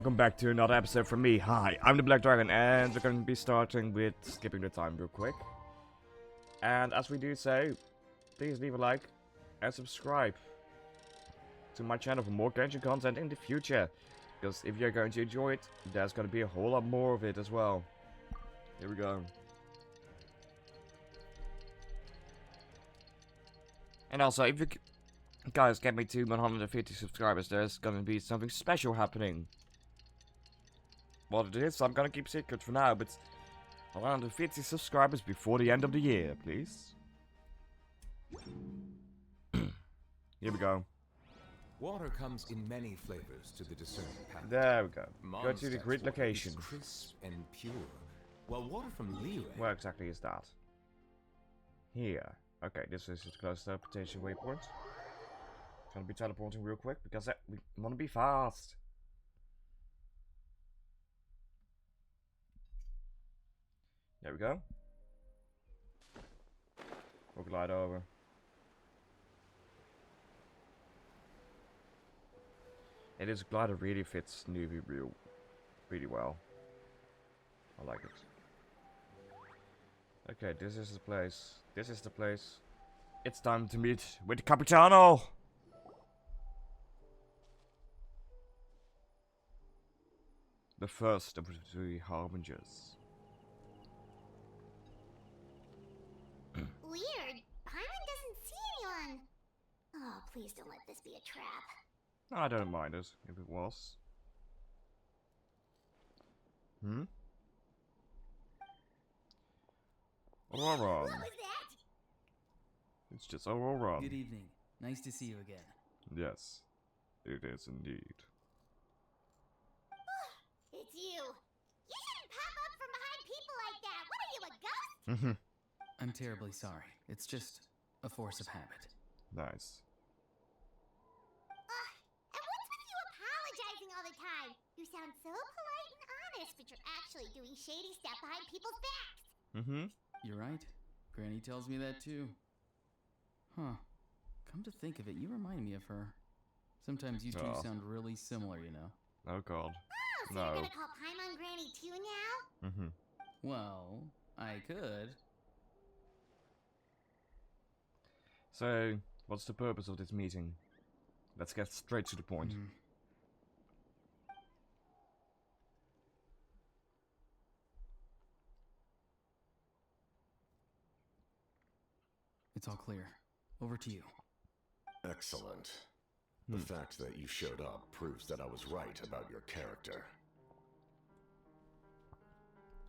Welcome back to another episode from me. Hi, I'm the Black Dragon, and we're going to be starting with skipping the time real quick. And as we do so, please leave a like and subscribe to my channel for more Genshin content in the future. Because if you're going to enjoy it, there's going to be a whole lot more of it as well. Here we go. And also, if you guys get me to 150 subscribers, there's going to be something special happening. What it is, I'm gonna keep secret for now, but around 50 subscribers before the end of the year, please. Here we go. Water comes in many flavors to the discerning palate. There we go. Go to the grid location. Crisp and pure, while water from Liyue. Where exactly is that? Here. Okay, this is the close-up potential waypoint. Gonna be teleporting real quick because we wanna be fast. There we go. We'll glide over. This glider really fits Newbie really well. I like it. Okay, this is the place. This is the place. It's time to meet with the Capitano! The first of the three harbingers. Weird. Paimon doesn't see anyone. Oh, please don't let this be a trap. I don't mind it, if it was. Aurora. What was that? It's just Aurora. Good evening. Nice to see you again. Yes, it is indeed. It's you. You shouldn't pop up from behind people like that. What are you, a ghost? I'm terribly sorry. It's just a force of habit. Nice. And what's with you apologizing all the time? You sound so polite and honest, but you're actually doing shady stuff behind people's backs. You're right. Granny tells me that too. Huh. Come to think of it, you remind me of her. Sometimes you two sound really similar, you know. Oh god. Oh, so No. you're gonna call Paimon Granny too now? Well, I could. So, what's the purpose of this meeting? Let's get straight to the point. It's all clear. Over to you. Excellent. The fact that you showed up proves that I was right about your character.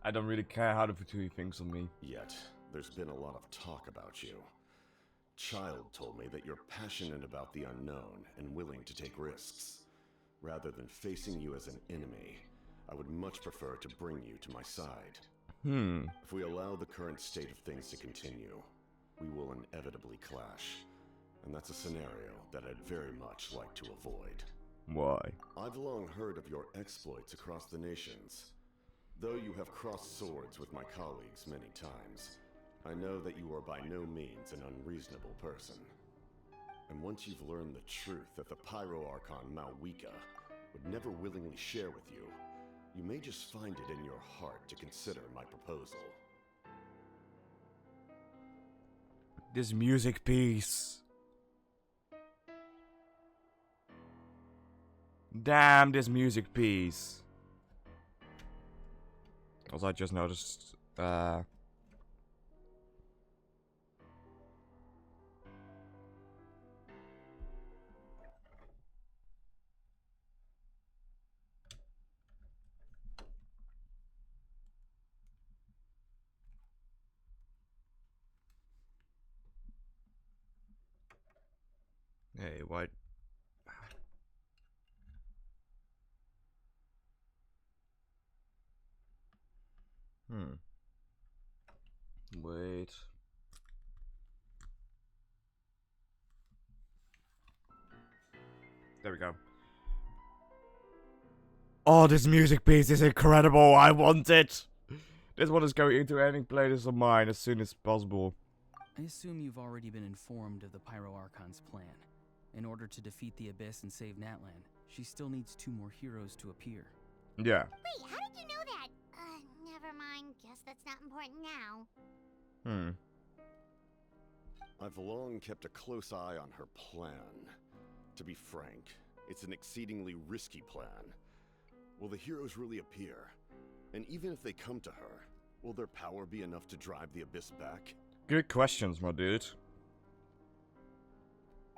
I don't really care how the Fatui thinks of me. Yet, there's been a lot of talk about you. Child told me that you're passionate about the unknown and willing to take risks. Rather than facing you as an enemy, I would much prefer to bring you to my side. If we allow the current state of things to continue, we will inevitably clash. And that's a scenario that I'd very much like to avoid. Why? I've long heard of your exploits across the nations. Though you have crossed swords with my colleagues many times, I know that you are by no means an unreasonable person. And once you've learned the truth that the Pyro Archon Malwika would never willingly share with you, you may just find it in your heart to consider my proposal. This music piece. Damn, this music piece. Also, I just noticed, hey, what? Wait. There we go. Oh, this music piece is incredible. I want it. This one is going into any playlist of mine as soon as possible. I assume you've already been informed of the Pyro Archon's plan. In order to defeat the Abyss and save Natlan, she still needs 2 more heroes to appear. Yeah. Wait, how did you know that? Never mind. Guess that's not important now. Hmm. I've long kept a close eye on her plan. To be frank, it's an exceedingly risky plan. Will the heroes really appear? And even if they come to her, will their power be enough to drive the Abyss back? Good questions, my dude.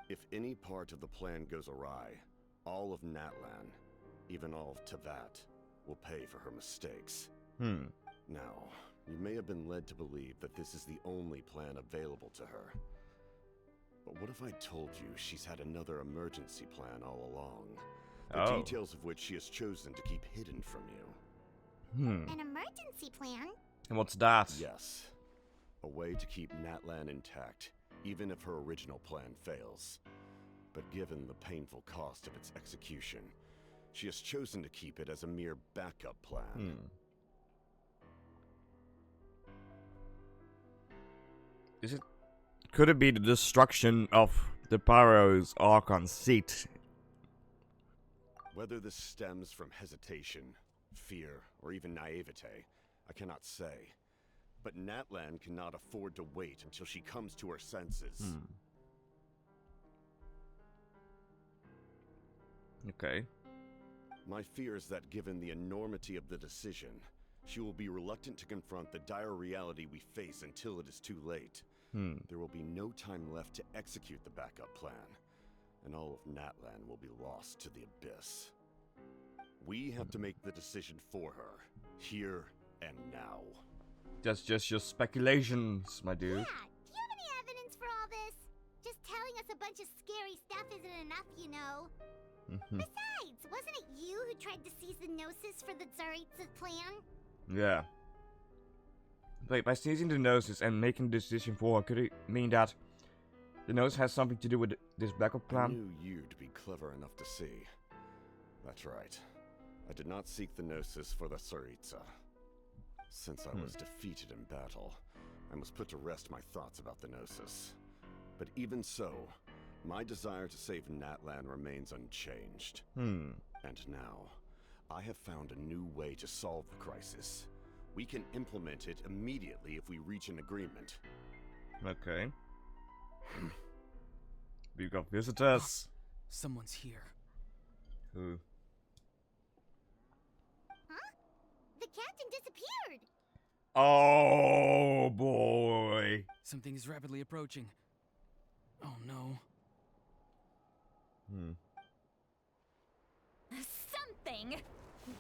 If any part of the plan goes awry, all of Natlan, even all of Teyvat, will pay for her mistakes. Hmm. Now, you may have been led to believe that this is the only plan available to her. But what if I told you she's had another emergency plan all along? The details of which she has chosen to keep hidden from you. Hmm. An emergency plan? And what's that? Yes. A way to keep Natlan intact, even if her original plan fails. But given the painful cost of its execution, she has chosen to keep it as a mere backup plan. Hmm. Is it? Could it be the destruction of the Pyro's Archon seat? Whether this stems from hesitation, fear, or even naivete, I cannot say. But Natlan cannot afford to wait until she comes to her senses. Hmm. Okay. My fear is that given the enormity of the decision, she will be reluctant to confront the dire reality we face until it is too late. Hmm. There will be no time left to execute the backup plan, and all of Natlan will be lost to the Abyss. We have to make the decision for her, here and now. That's just your speculations, my dude. Yeah, do you have any evidence for all this? Just telling us a bunch of scary stuff isn't enough, you know. Besides, wasn't it you who tried to seize the Gnosis for the Tsaritsa plan? Yeah. Wait, by seizing the Gnosis and making the decision for her, could it mean that the Gnosis has something to do with this backup I plan? knew you'd be clever enough to see. That's right. I did not seek the Gnosis for the Tsaritsa. Since I was defeated in battle, I must put to rest my thoughts about the Gnosis. But even so, my desire to save Natlan remains unchanged. Hmm. And now, I have found a new way to solve the crisis. We can implement it immediately if we reach an agreement. Okay. We got visitors. Someone's here. Who? Huh? The captain disappeared! Oh boy. Something is rapidly approaching. Oh no. Hmm. Something?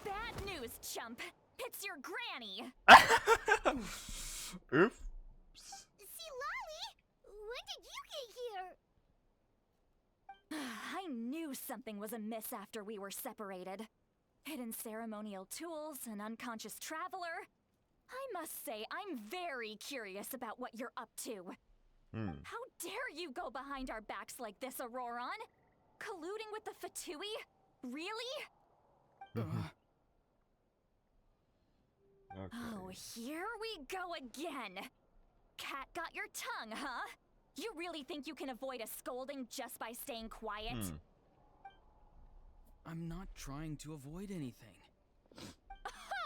Bad news, chump. It's your granny. Oops. See, Lolly? When did you get here? I knew something was amiss after we were separated. Hidden ceremonial tools, an unconscious traveler. I must say, I'm very curious about what you're up to. How dare you go behind our backs like this, Auroron? Colluding with the Fatui? Really? Okay. Oh, here we go again. Cat got your tongue, huh? You really think you can avoid a scolding just by staying quiet? I'm not trying to avoid anything.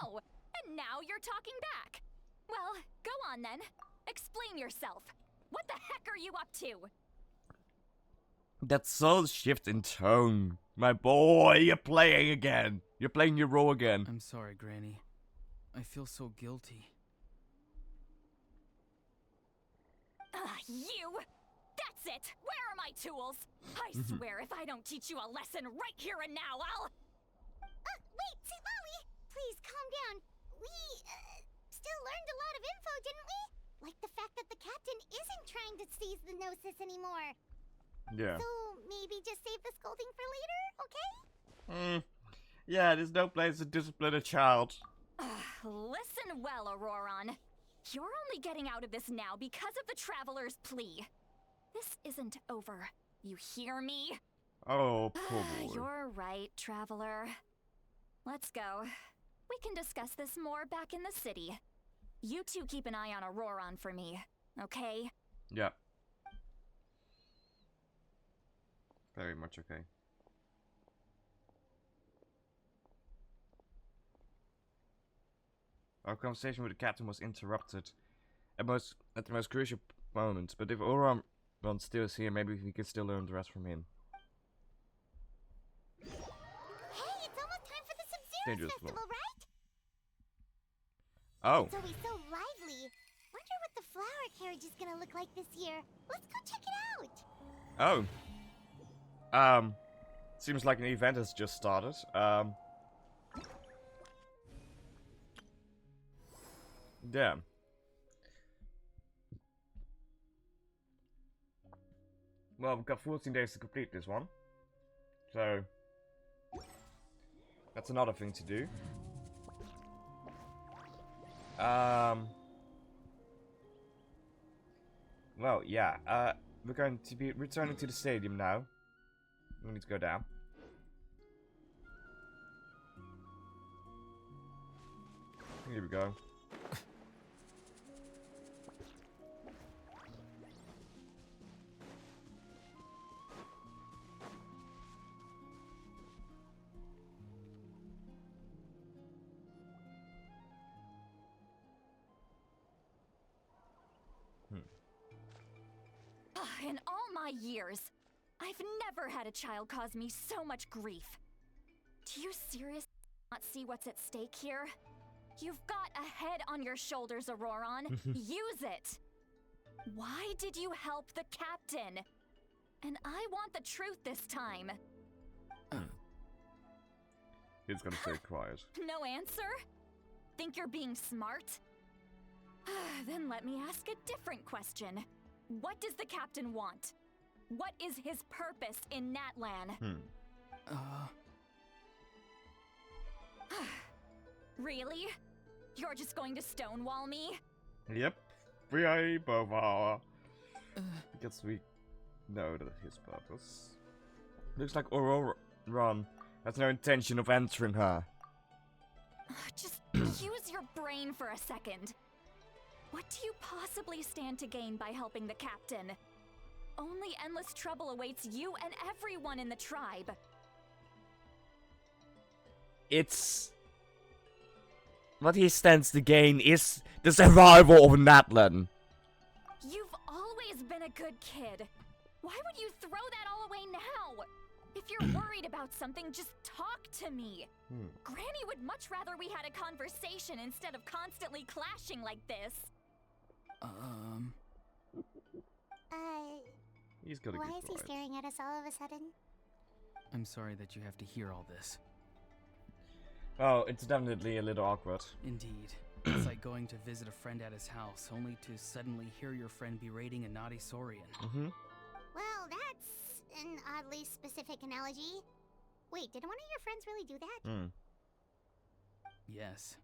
Oh, and now you're talking back. Well, go on then. Explain yourself. What the heck are you up to? That subtle shift in tone. My boy, you're playing again. You're playing your role again. I'm sorry, Granny. I feel so guilty. You! That's it! Where are my tools? I swear if I don't teach you a lesson right here and now, I'll... Wait, see, Lolly! Please, calm down. We, still learned a lot of info, didn't we? Like the fact that the captain isn't trying to seize the Gnosis anymore. Yeah. So, maybe just save the scolding for later, okay? Yeah, there's no place to discipline a child. Listen well, Auroron. You're only getting out of this now because of the Traveler's plea. This isn't over. You hear me? Oh, poor boy. You're right, Traveler. Let's go. We can discuss this more back in the city. You two keep an eye on Auroron for me, okay? Yeah. Very much okay. Our conversation with the captain was interrupted at the most crucial moment, but if Auron still is here, maybe we can still learn the rest from him. Hey, it's almost time for the Sub-Zero's Dangerous festival, right? Oh, It's always so lively. Wonder what the flower carriage is gonna look like this year. Let's go check it out. oh. Seems like an event has just started. Damn. Well, we've got 14 days to complete this one. So, that's another thing to do. Well, yeah, we're going to be returning to the stadium now. We need to go down. Here we go. In all my years, I've never had a child cause me so much grief. Do you seriously not see what's at stake here? You've got a head on your shoulders, Auroron. Use it! Why did you help the captain? And I want the truth this time. He's gonna stay quiet. No answer? Think you're being smart? Then let me ask a different question. What does the captain want? What is his purpose in Natlan? Really? You're just going to stonewall me? Yep. We both are. Because we know that his purpose. Looks like Auroron has no intention of answering her. Just use your brain for a second. What do you possibly stand to gain by helping the captain? Only endless trouble awaits you and everyone in the tribe. It's... What he stands to gain is the survival of Natlan. You've always been a good kid. Why would you throw that all away now? If you're worried about something, just talk to me. Granny would much rather we had a conversation instead of constantly clashing like this. He's gonna Why get is he quiet. staring at us all of a sudden? I'm sorry that you have to hear all this. Well, it's definitely a little awkward. Indeed. It's like going to visit a friend at his house, only to suddenly hear your friend berating a naughty Saurian. Well, that's an oddly specific analogy. Wait, did one of your friends really do that? Yes.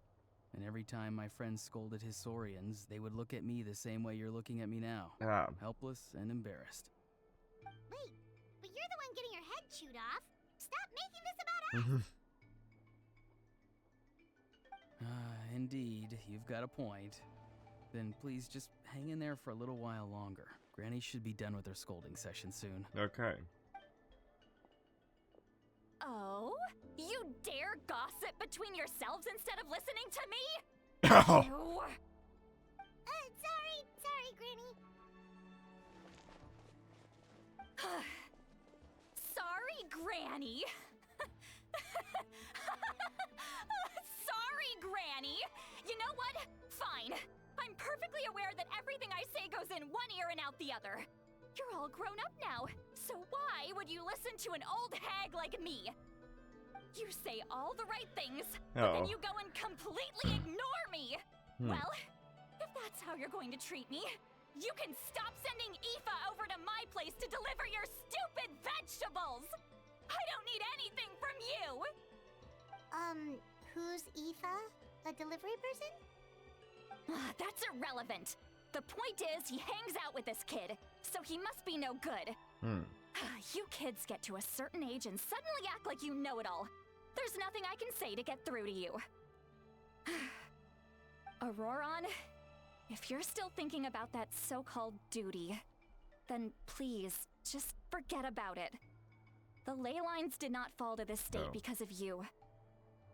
And every time my friend scolded his Saurians, they would look at me the same way you're looking at me now. Helpless and embarrassed. Wait, but you're the one getting your head chewed off. Stop making this about us! Indeed, you've got a point. Then please just hang in there for a little while longer. Granny should be done with her scolding session soon. Okay. Oh? You dare gossip between yourselves instead of listening to me? Oh. Ew. Sorry, Granny. Sorry, Granny. Sorry, Granny. You know what? Fine. I'm perfectly aware that everything I say goes in one ear and out the other. You're all grown up now, so why would you listen to an old hag like me? You say all the right things, but then you go and completely ignore me. Well, if that's how you're going to treat me, you can stop sending Aoife over to my place to deliver your stupid vegetables. I don't need anything from you. Who's Aoife? A delivery person? That's irrelevant. The point is, he hangs out with this kid, so he must be no good. You kids get to a certain age and suddenly act like you know it all. There's nothing I can say to get through to you. Auroron, if you're still thinking about that so-called duty, then please, just forget about it. The ley lines did not fall to this state because of you.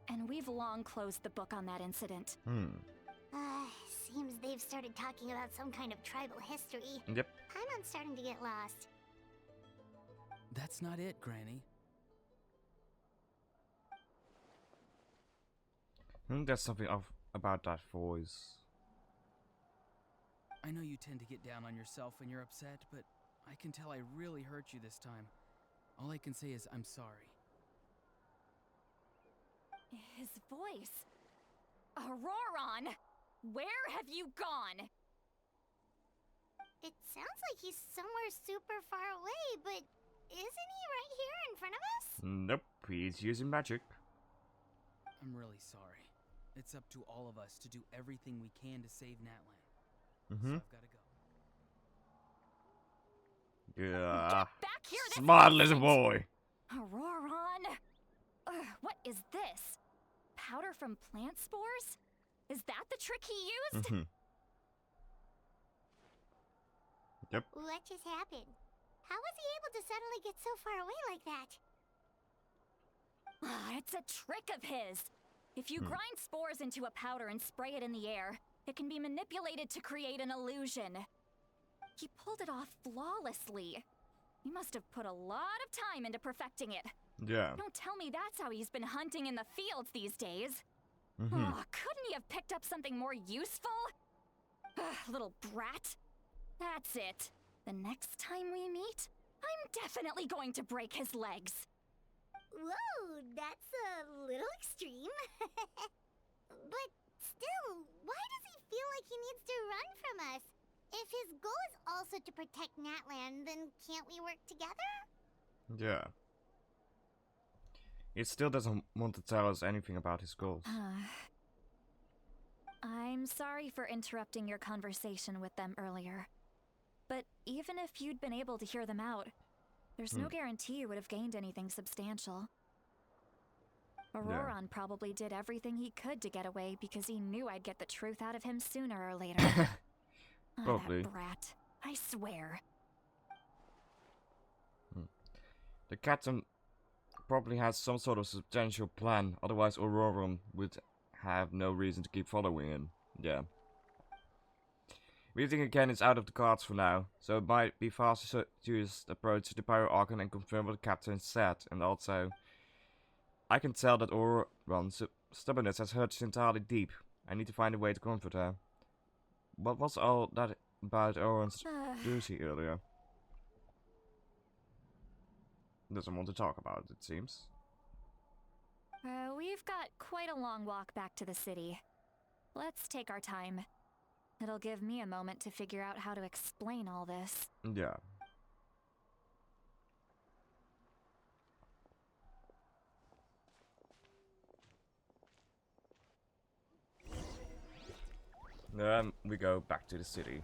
And we've long closed the book on that incident. Seems they've started talking about some kind of tribal history. Yep. Paimon's starting to get lost. That's not it, Granny. I think there's something off about that voice. I know you tend to get down on yourself when you're upset, but I can tell I really hurt you this time. All I can say is I'm sorry. His voice. Auroron! Where have you gone? It sounds like he's somewhere super far away, but isn't he right here in front of us? Nope, he's using magic. I'm really sorry. It's up to all of us to do everything we can to save Natlan. Mm-hmm. So I've gotta go. Yeah. Get back here this Smart little instant! boy. Auroron! What is this? Powder from plant spores? Is that the trick he used? Mm-hmm. Yep. What just happened? How was he able to suddenly get so far away like that? It's a trick of his. If you grind spores into a powder and spray it in the air, it can be manipulated to create an illusion. He pulled it off flawlessly. He must have put a lot of time into perfecting it. Yeah. Don't tell me that's how he's been hunting in the fields these days. Mm-hmm. Oh, couldn't he have picked up something more useful? Little brat. That's it. The next time we meet, I'm definitely going to break his legs. Whoa, that's a little extreme. But still, why does he feel like he needs to run from us? If his goal is also to protect Natlan, then can't we work together? Yeah. He still doesn't want to tell us anything about his goals. I'm sorry for interrupting your conversation with them earlier. But even if you'd been able to hear them out, there's no guarantee you would have gained anything substantial. Auroron probably did everything he could to get away because he knew I'd get the truth out of him sooner or later. Probably. That brat. I swear. The captain probably has some sort of substantial plan, otherwise Auroron would have no reason to keep following him. Yeah. Meeting again is out of the cards for now, so it might be faster to just approach the Pyro Archon and confirm what the captain said, and also I can tell that Auroron's stubbornness has hurt us entirely deep. I need to find a way to comfort her. What was all that about Auron's duty earlier? Doesn't want to talk about it, it seems. We've got quite a long walk back to the city. Let's take our time. It'll give me a moment to figure out how to explain all this. Yeah. Then we go back to the city.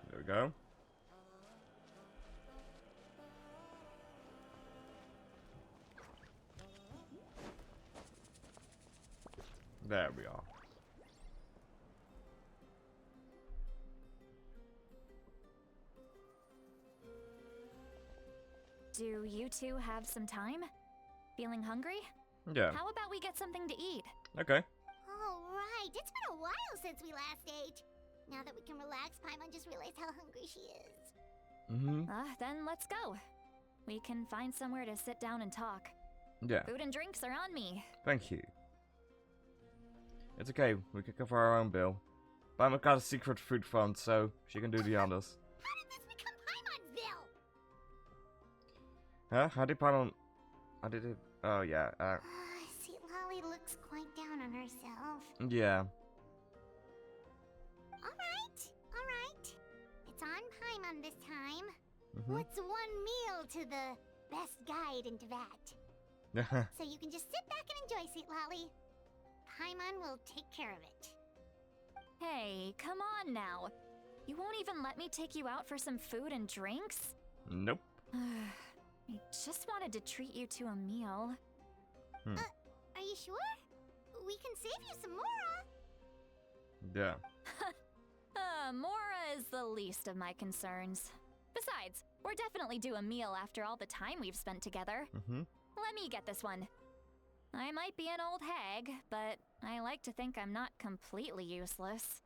There we go. There we are. Do you two have some time? Feeling hungry? Yeah. How about we get something to eat? Okay. All right, it's been a while since we last ate. Now that we can relax, Paimon just realized how hungry she is. Mm-hmm. Then let's go. We can find somewhere to sit down and talk. Yeah. Food and drinks are on me. Thank you. It's okay, we can cover our own bill. Paimon got a secret food fund, so she can do the others. How did this become Paimon's bill? Huh? How did Paimon... How did it... Oh, yeah. See, Lolly looks quite down on herself. Yeah. Alright. It's on Paimon this time. Mm-hmm. What's one meal to the best guide in Teyvat? So you can just sit back and enjoy, Sweet Lolly. Paimon will take care of it. Hey, come on now. You won't even let me take you out for some food and drinks? Nope. I just wanted to treat you to a meal. Are you sure? We can save you some Mora. Yeah. Mora is the least of my concerns. Besides, we're definitely due a meal after all the time we've spent together. Let me get this one. I might be an old hag, but I like to think I'm not completely useless.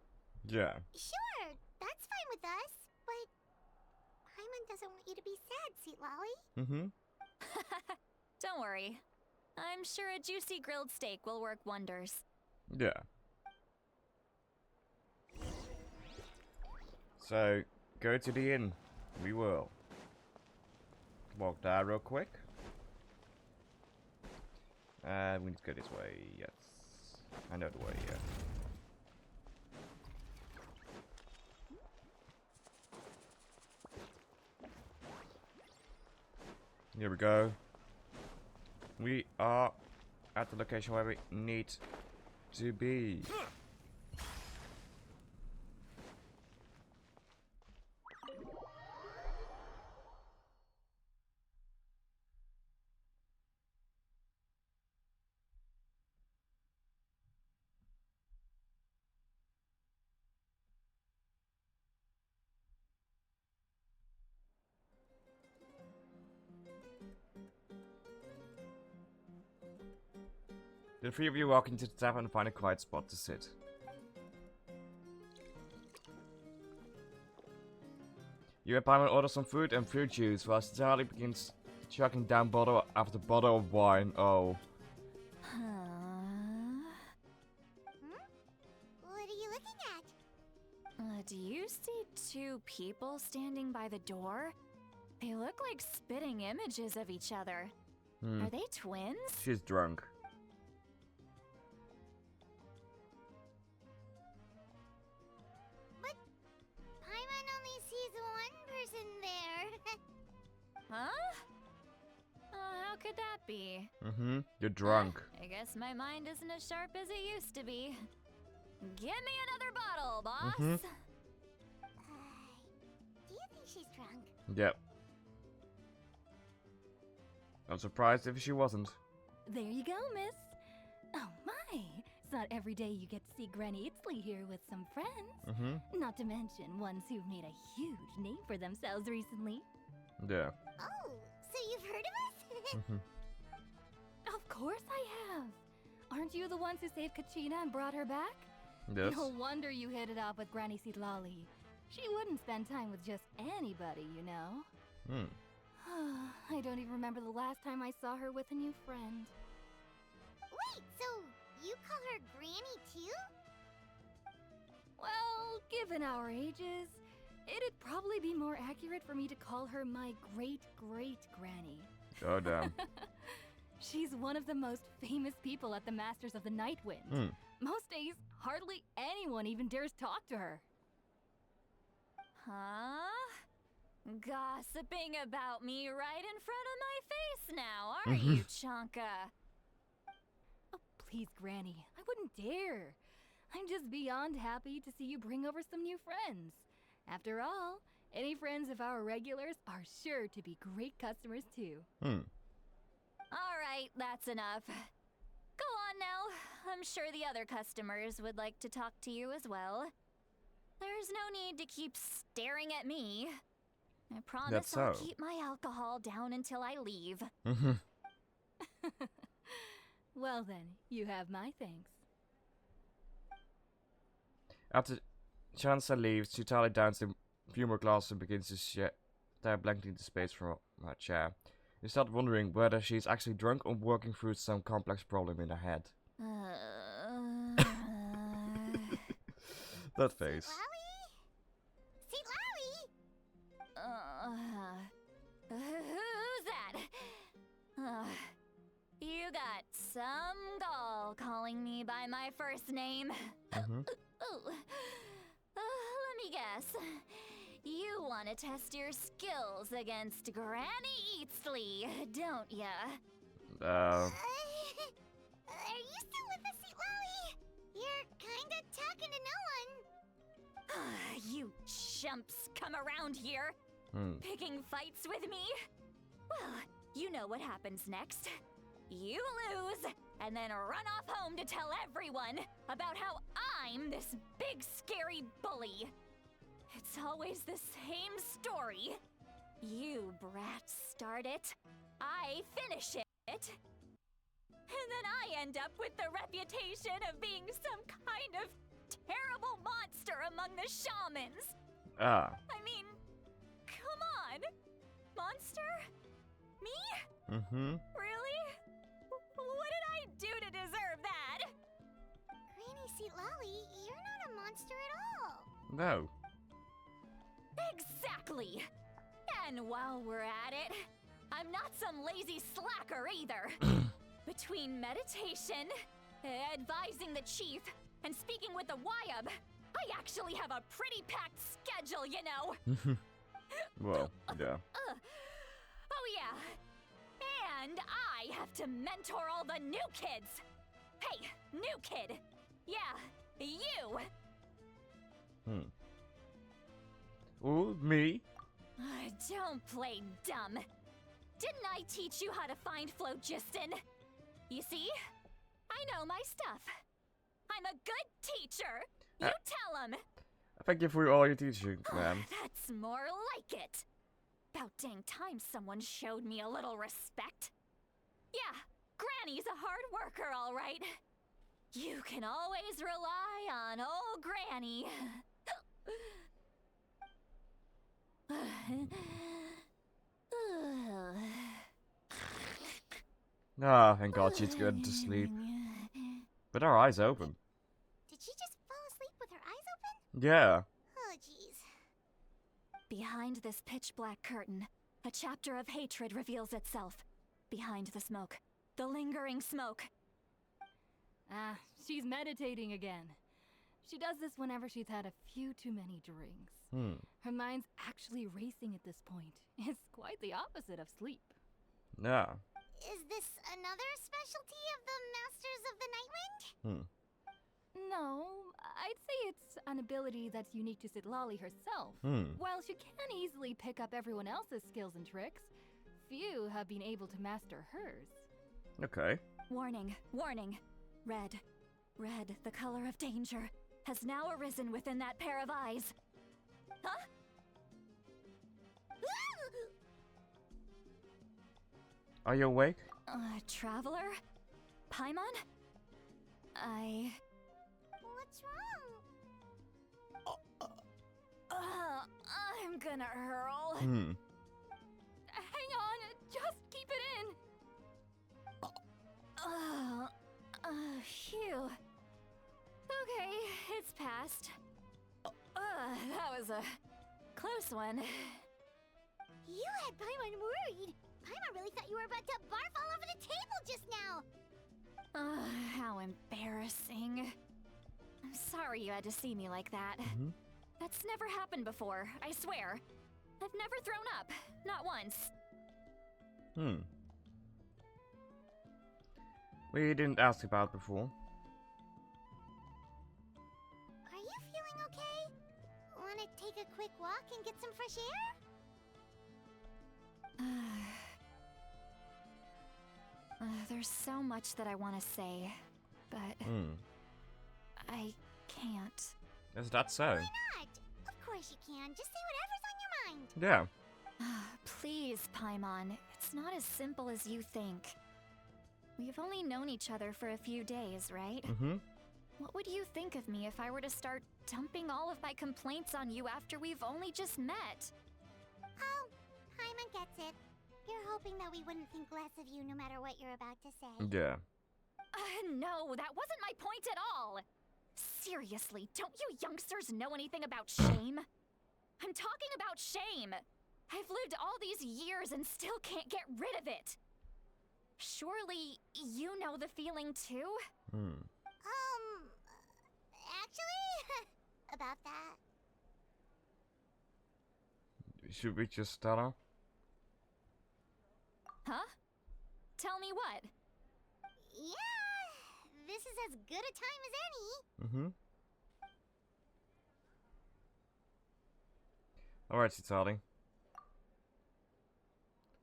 Yeah. Sure, that's fine with us. But Paimon doesn't want you to be sad, Sweet Lolly. Don't worry. I'm sure a juicy grilled steak will work wonders. Yeah. So, go to the inn. We will. Walk there real quick. We need to go this way, yes. I know the way, yeah. Here we go. We are at the location where we need to be. The three of you walk into the tavern and find a quiet spot to sit. You and Paimon order some food and fruit juice, whilst Charlie begins chugging down bottle after bottle of wine. Oh. What are you looking at? Do you see two people standing by the door? They look like spitting images of each other. Are they twins? She's drunk. But Paimon only sees one person there. Huh? How could that be? You're drunk. I guess my mind isn't as sharp as it used to be. Give me another bottle, boss! Do you think she's drunk? Yep. I'm surprised if she wasn't. There you go, miss. Oh my, it's not every day you get to see Granny Itzley here with some friends. Not to mention ones who've made a huge name for themselves recently. Yeah. Oh, so you've heard of us? Of course I have. Aren't you the ones who saved Kachina and brought her back? Yes. No wonder you hit it off with Granny Sitlali. She wouldn't spend time with just anybody, you know. I don't even remember the last time I saw her with a new friend. Wait, so you call her Granny too? Well, given our ages, it'd probably be more accurate for me to call her my great-great-granny. Oh, damn. She's one of the most famous people at the Masters of the Nightwind. Most days, hardly anyone even dares talk to her. Huh? Gossiping about me right in front of my face now, aren't you, Chonka? Oh, please, Granny, I wouldn't dare. I'm just beyond happy to see you bring over some new friends. After all, any friends of our regulars are sure to be great customers too. All right, that's enough. Go on now. I'm sure the other customers would like to talk to you as well. There's no need to keep staring at me. I promise I'll keep my alcohol down until I leave. Well then, you have my thanks. After Chansa leaves, she tally downs a few more glasses and begins to stare blankly into space from her chair. You start wondering whether she's actually drunk or working through some complex problem in her head. That face. Who's that? You got some gall calling me by my first name. Let me guess. You want to test your skills against Granny Eatsley, don't ya? Are you still with us, Lolly? You're kinda talking to no one. You chumps come around here, picking fights with me? Well, you know what happens next. you lose, and then run off home to tell everyone about how I'm this big scary bully. It's always the same story. You brats start it, I finish it, and then I end up with the reputation of being some kind of terrible monster among the shamans. Ah. I mean, come on. Monster? Me? Mm-hmm. Really? What did I do to deserve that? Granny Lolly, you're not a monster at all. No. Exactly. And while we're at it, I'm not some lazy slacker either. Between meditation, advising the chief, and speaking with the Wyab, I actually have a pretty packed schedule, you know. Well, yeah. Oh yeah. And I have to mentor all the new kids. Hey, new kid. Yeah, you. Ooh, me? Don't play dumb. Didn't I teach you how to find Phlogiston? You see? I know my stuff. I'm a good teacher. You tell him. Thank you for all your teaching, ma'am. That's more like it. About dang time someone showed me a little respect. Yeah, Granny's a hard worker, all right. You can always rely on old Granny. Ah, thank God she's good to sleep. With her eyes open. Did she just fall asleep with her eyes open? Yeah. Oh, jeez. Behind this pitch-black curtain, a chapter of hatred reveals itself. Behind the smoke. The lingering smoke. Ah, she's meditating again. She does this whenever she's had a few too many drinks. Her mind's actually racing at this point. It's quite the opposite of sleep. Yeah. Is this another specialty of the Masters of the Nightwind? No, I'd say it's an ability that's unique to Citlali herself. While she can easily pick up everyone else's skills and tricks, few have been able to master hers. Okay. Warning, warning. Red. Red, the color of danger, has now arisen within that pair of eyes. Huh? Are you awake? Traveler? Paimon? What's wrong? I'm gonna hurl. Hang on, just keep it in. Phew. Okay, it's passed. That was a close one. You had Paimon worried. Paimon really thought you were about to barf all over the table just now. How embarrassing. I'm sorry you had to see me like that. That's never happened before, I swear. I've never thrown up, not once. We didn't ask about before. Are you feeling okay? Wanna take a quick walk and get some fresh air? There's so much that I want to say, but I can't. Is that so? Why not? Of course you can. Just say whatever's on your mind. Yeah. Please, Paimon, it's not as simple as you think. We've only known each other for a few days, right? What would you think of me if I were to start dumping all of my complaints on you after we've only just met? Oh, Paimon gets it. You're hoping that we wouldn't think less of you no matter what you're about to say. Yeah. No, that wasn't my point at all. Seriously, don't you youngsters know anything about shame? I'm talking about shame. I've lived all these years and still can't get rid of it. Surely, you know the feeling too? Actually, about that. Should we just tell her? Huh? Tell me what? Yeah, this is as good a time as any. Alright, Citali.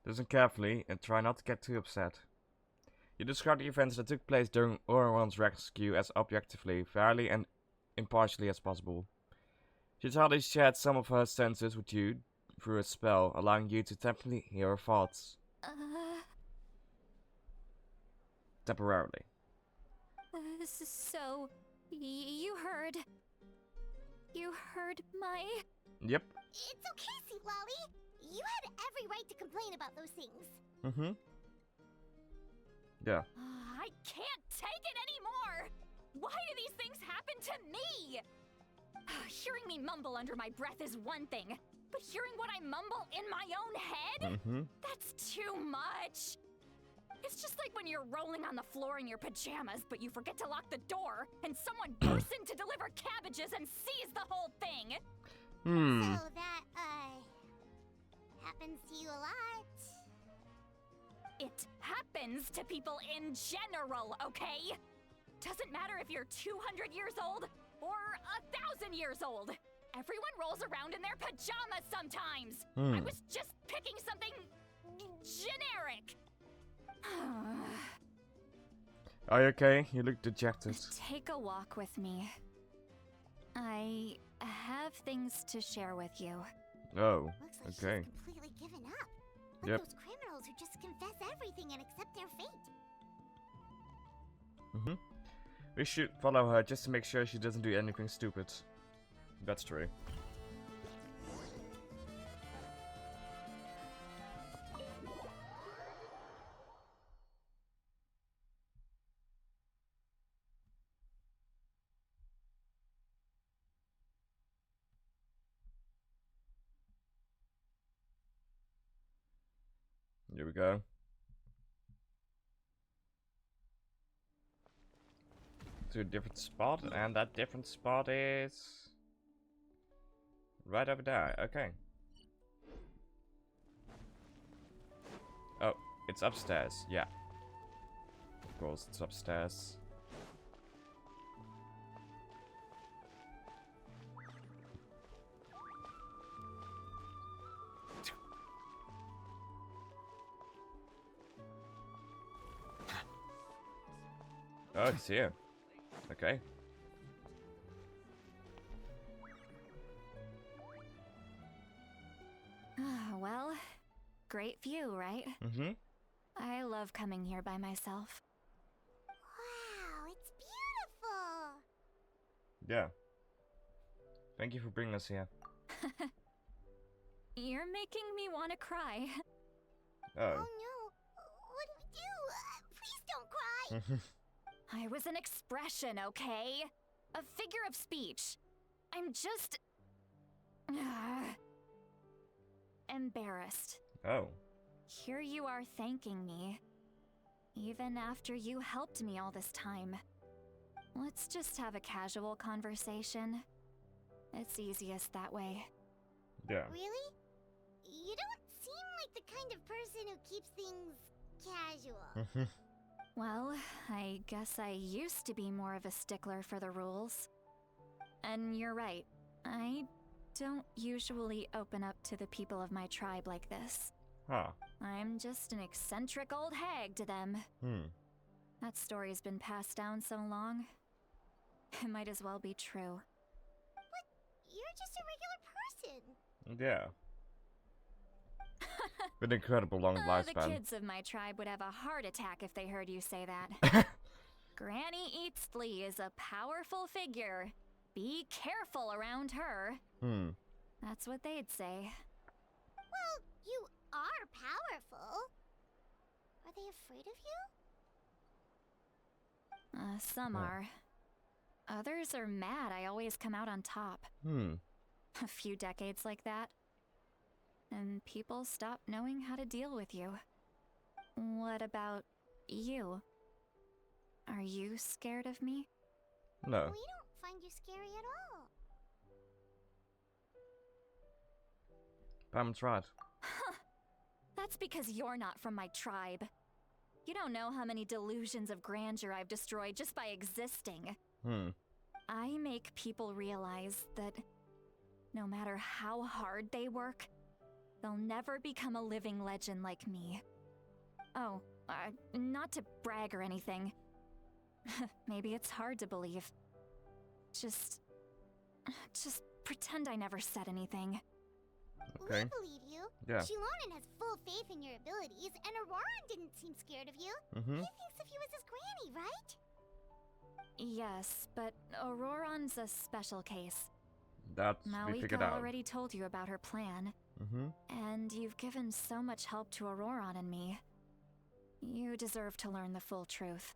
Listen carefully and try not to get too upset. You describe the events that took place during Oron's rescue as objectively, fairly, and impartially as possible. She hardly shared some of her senses with you through a spell, allowing you to temporarily hear her thoughts. Temporarily. So, you heard my... Yep. It's okay, Sweet Lolly. You had every right to complain about those things. Mm-hmm. Yeah. I can't take it anymore! Why do these things happen to me? Hearing me mumble under my breath is one thing, but hearing what I mumble in my own head? Mm-hmm. That's too much! It's just like when you're rolling on the floor in your pajamas, but you forget to lock the door, and someone bursts in to deliver cabbages and sees the whole thing! So that, happens to you a lot. It happens to people in general, okay? Doesn't matter if you're 200 years old or 1,000 years old. Everyone rolls around in their pajamas sometimes. I was just picking something generic. Are you okay? You look dejected. Take a walk with me. I have things to share with you. Oh, Looks like okay. she's completely given up. Like Yep. those criminals who just confess everything and accept their fate. Mm-hmm. We should follow her just to make sure she doesn't do anything stupid. That's true. Here we go. To a different spot, and that different spot is right over there. Okay. Oh, it's upstairs. Yeah. Of course, it's upstairs. Oh, it's here. Okay. Well, great view, right? Mm-hmm. I love coming here by myself. Wow, it's beautiful. Yeah. Thank you for bringing us here. You're making me want to cry. Oh Oh. no, what do we do? Please don't cry. I was an expression, okay? A figure of speech. I'm just... embarrassed. Oh. Here you are thanking me. Even after you helped me all this time. Let's just have a casual conversation. It's easiest that way. Yeah. Really? You don't seem like the kind of person who keeps things casual. Well, I guess I used to be more of a stickler for the rules. And you're right. I don't usually open up to the people of my tribe like this. Huh. I'm just an eccentric old hag to them. That story's been passed down so long. It might as well be true. But you're just a regular person. Yeah. With an incredible long The lifespan. kids of my tribe would have a heart attack if they heard you say that. Granny Eatsley is a powerful figure. Be careful around her. That's what they'd say. Well, you are powerful. Are they afraid of you? Some are. Others are mad I always come out on top. A few decades like that. And people stop knowing how to deal with you. What about you? Are you scared of me? No. We don't find you scary at all. Pam's right. That's because you're not from my tribe. You don't know how many delusions of grandeur I've destroyed just by existing. I make people realize that no matter how hard they work, they'll never become a living legend like me. Oh, Not to brag or anything. Maybe it's hard to believe. Just pretend I never said anything. Okay. We believe you. Yeah. Shilonen has full faith in your abilities, and Auroran didn't seem scared of you. Mm-hmm. He thinks of you as his granny, right? Yes, but Auroran's a special case. That's we figured Mawika out. already told you about her plan. Mm-hmm. And you've given so much help to Auroran and me. You deserve to learn the full truth.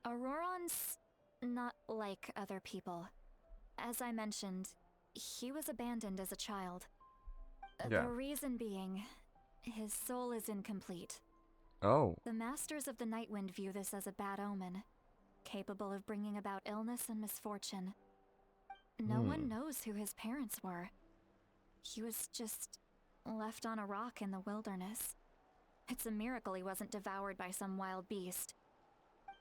Auroran's not like other people. As I mentioned, he was abandoned as a child. Yeah. The reason being, his soul is incomplete. Oh. The Masters of the Nightwind view this as a bad omen, capable of bringing about illness and misfortune. No one knows who his parents were. He was just left on a rock in the wilderness. It's a miracle he wasn't devoured by some wild beast.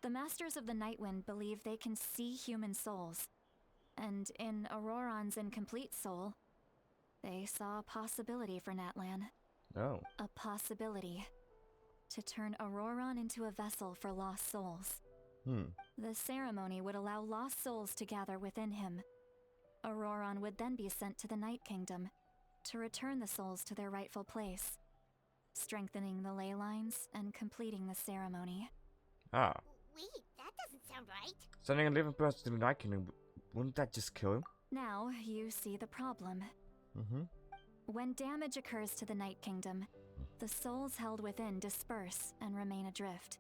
The Masters of the Nightwind believe they can see human souls, and in Auroran's incomplete soul, they saw a possibility for Natlan. Oh. A possibility to turn Auroran into a vessel for lost souls. The ceremony would allow lost souls to gather within him. Auroran would then be sent to the Night Kingdom to return the souls to their rightful place, strengthening the ley lines and completing the ceremony. Ah. Wait, that doesn't sound right. Sending a living person to the Night Kingdom, wouldn't that just kill him? Now you see the problem. Mm-hmm. When damage occurs to the Night Kingdom, the souls held within disperse and remain adrift,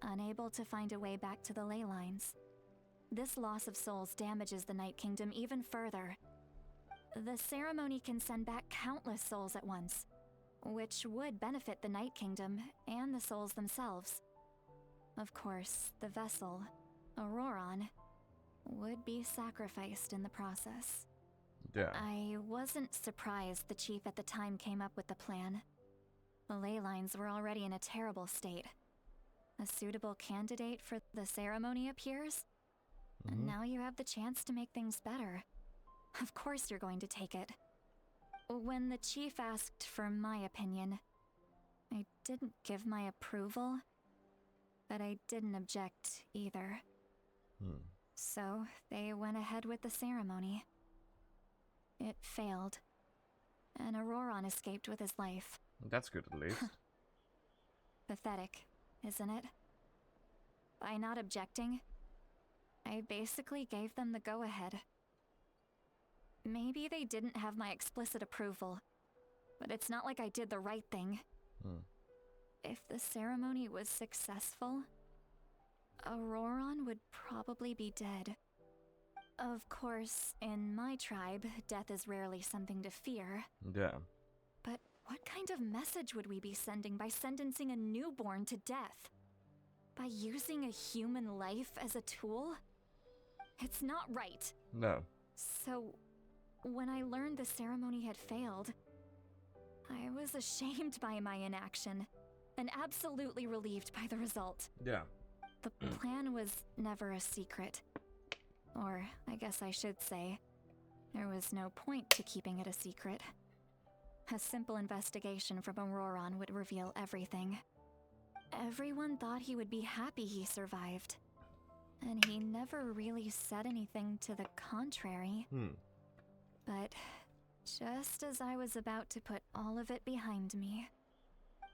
unable to find a way back to the ley lines. This loss of souls damages the Night Kingdom even further. The ceremony can send back countless souls at once, which would benefit the Night Kingdom and the souls themselves. Of course, the vessel, Auroran, would be sacrificed in the process. Yeah. I wasn't surprised the chief at the time came up with the plan. The ley lines were already in a terrible state. A suitable candidate for the ceremony appears, and now you have the chance to make things better. Of course you're going to take it. When the chief asked for my opinion, I didn't give my approval, but I didn't object either. So they went ahead with the ceremony. It failed, and Auroran escaped with his life. That's good at least. Pathetic, isn't it? By not objecting, I basically gave them the go-ahead. Maybe they didn't have my explicit approval, but it's not like I did the right thing. If the ceremony was successful, Auroran would probably be dead. Of course, in my tribe, death is rarely something to fear. Yeah. But what kind of message would we be sending by sentencing a newborn to death? By using a human life as a tool? It's not right. No. So, when I learned the ceremony had failed, I was ashamed by my inaction, and absolutely relieved by the result. Yeah. The plan was never a secret. Or, I guess I should say, there was no point to keeping it a secret. A simple investigation from Auroran would reveal everything. Everyone thought he would be happy he survived. And he never really said anything to the contrary. But just as I was about to put all of it behind me,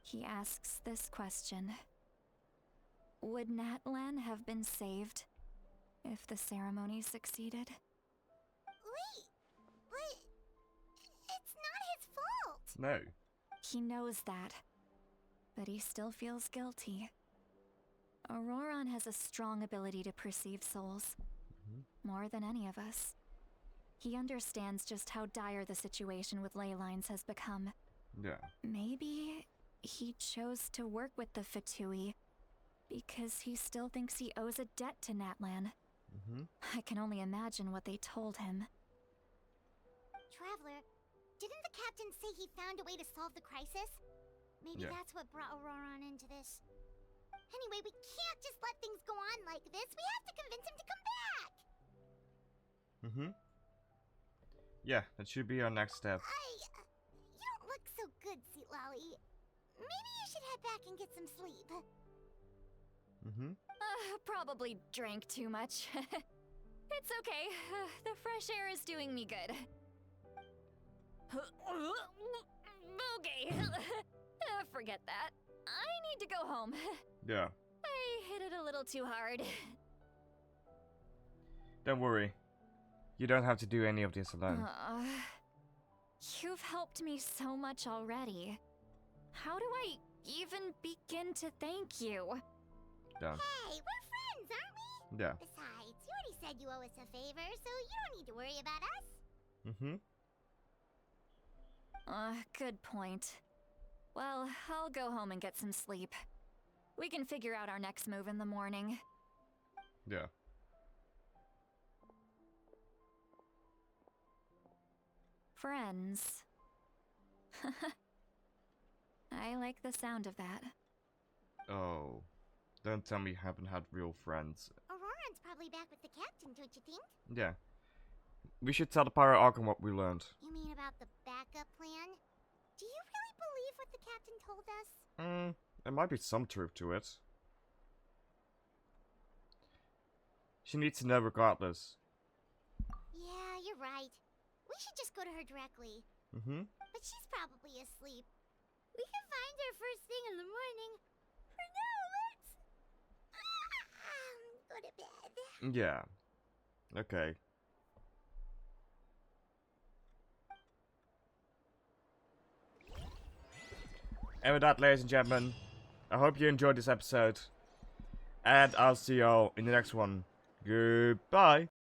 he asks this question. Would Natlan have been saved if the ceremony succeeded? Wait, but it's not his fault. No. He knows that, but he still feels guilty. Auroran has a strong ability to perceive souls, more than any of us. He understands just how dire the situation with ley lines has become. Yeah. Maybe he chose to work with the Fatui because he still thinks he owes a debt to Natlan. I can only imagine what they told him. Traveler, didn't the captain say he found a way to solve the crisis? Maybe Yeah. that's what brought Auroran into this. Anyway, we can't just let things go on like this. We have to convince him to come back. Yeah, that should be our next step. You don't look so good, Sweet Lolly. Maybe you should head back and get some sleep. Mm-hmm. Probably drank too much. It's okay. The fresh air is doing me good. Okay. Forget that. I need to go home. Yeah. I hit it a little too hard. Don't worry. You don't have to do any of this alone. You've helped me so much already. How do I even begin to thank you? Yeah. Hey, we're friends, aren't we? Yeah. Besides, you already said you owe us a favor, so you don't need to worry about us. Mm-hmm. Good point. Well, I'll go home and get some sleep. We can figure out our next move in the morning. Yeah. Friends. I like the sound of that. Oh. Don't tell me you haven't had real friends. Auroran's probably back with the captain, don't you think? Yeah. We should tell the Pirate Archon what we learned. You mean about the backup plan? Do you really believe what the captain told us? There might be some truth to it. She needs to know regardless. Yeah, you're right. We should just go to her directly. Mm-hmm. But she's probably asleep. We can find her first thing in the morning. For now, let's... go to bed. Yeah. Okay. And with that, ladies and gentlemen, I hope you enjoyed this episode. And I'll see y'all in the next one. Goodbye.